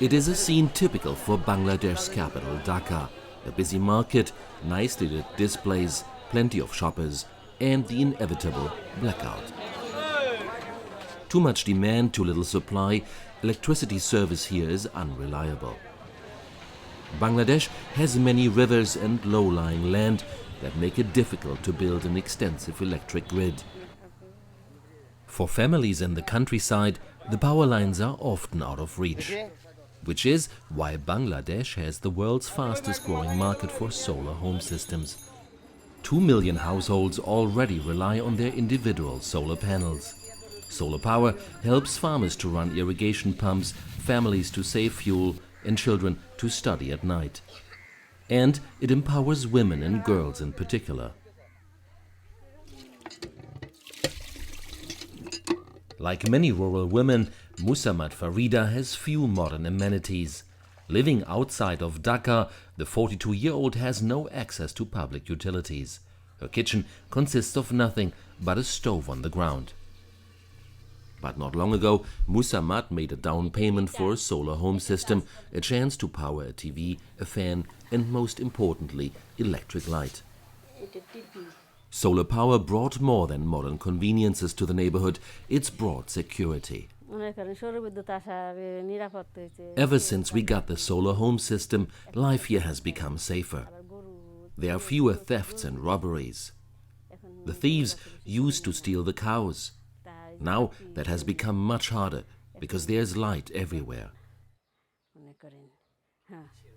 It is a scene typical for Bangladesh's capital, Dhaka. A busy market, nicely lit displays, plenty of shoppers, and the inevitable blackout. Too much demand, too little supply. Electricity service here is unreliable. Bangladesh has many rivers and low-lying land that make it difficult to build an extensive electric grid. For families in the countryside, the power lines are often out of reach, which is why Bangladesh has the world's fastest growing market for solar home systems. 2 million households already rely on their individual solar panels. Solar power helps farmers to run irrigation pumps, families to save fuel, and children to study at night. And it empowers women and girls in particular. Like many rural women, Musammat Farida has few modern amenities. Living outside of Dhaka, the 42-year-old has no access to public utilities. Her kitchen consists of nothing but a stove on the ground. But not long ago, Musammat made a down payment for a solar home system, a chance to power a TV, a fan, and most importantly, electric light. Solar power brought more than modern conveniences to the neighborhood, it's brought security. Ever since we got the solar home system, life here has become safer. There are fewer thefts and robberies. The thieves used to steal the cows. Now that has become much harder because there's light everywhere.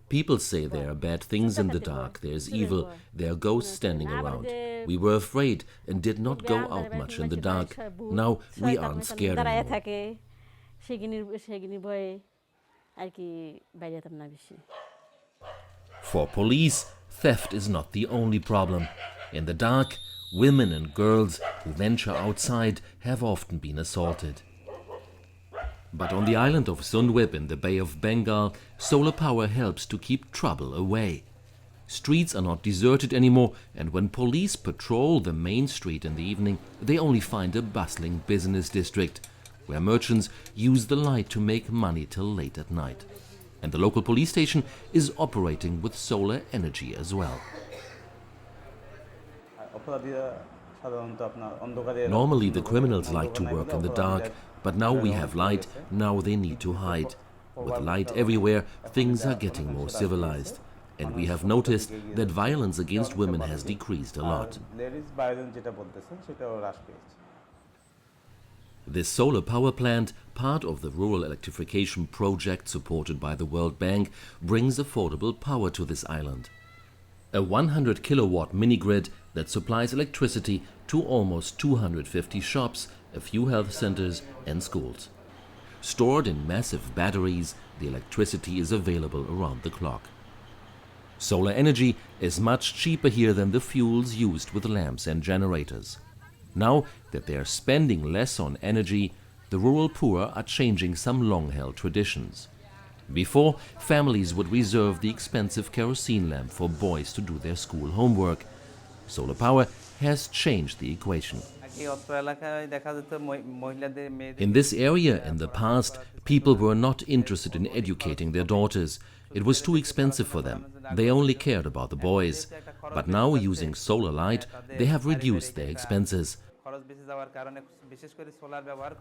People say there are bad things in the dark, there's evil, there are ghosts standing around. We were afraid and did not go out much in the dark. Now we aren't scared anymore. For police, theft is not the only problem. In the dark, women and girls who venture outside have often been assaulted. But on the island of Sundwip in the Bay of Bengal, solar power helps to keep trouble away. Streets are not deserted anymore, and when police patrol the main street in the evening, they only find a bustling business district, where merchants use the light to make money till late at night. And the local police station is operating with solar energy as well. Normally the criminals like to work in the dark, but now we have light, now they need to hide. With light everywhere, things are getting more civilized. And we have noticed that violence against women has decreased a lot. This solar power plant, part of the rural electrification project supported by the World Bank, brings affordable power to this island. A 100 kilowatt mini-grid that supplies electricity to almost 250 shops, a few health centers and schools. Stored in massive batteries, the electricity is available around the clock. Solar energy is much cheaper here than the fuels used with lamps and generators. Now that they are spending less on energy, the rural poor are changing some long-held traditions. Before, families would reserve the expensive kerosene lamp for boys to do their school homework. Solar power has changed the equation. In this area, in the past, people were not interested in educating their daughters. It was too expensive for them. They only cared about the boys. But now, using solar light, they have reduced their expenses.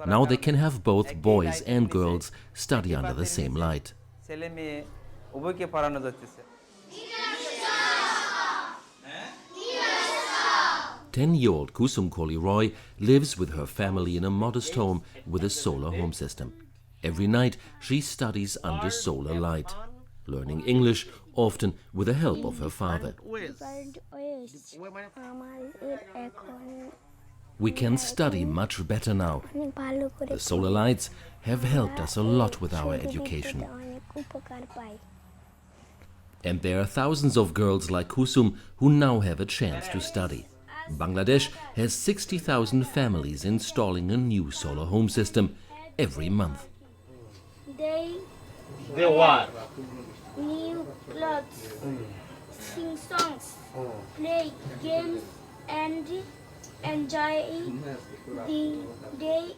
Now they can have both boys and girls study under the same light. 10-year-old Kusum Koli Roy lives with her family in a modest home with a solar home system. Every night she studies under solar light, learning English, often with the help of her father. We can study much better now. The solar lights have helped us a lot with our education. And there are thousands of girls like Kusum who now have a chance to study. Bangladesh has 60,000 families installing a new solar home system every month. They wear new clothes, sing songs, play games, and enjoy the day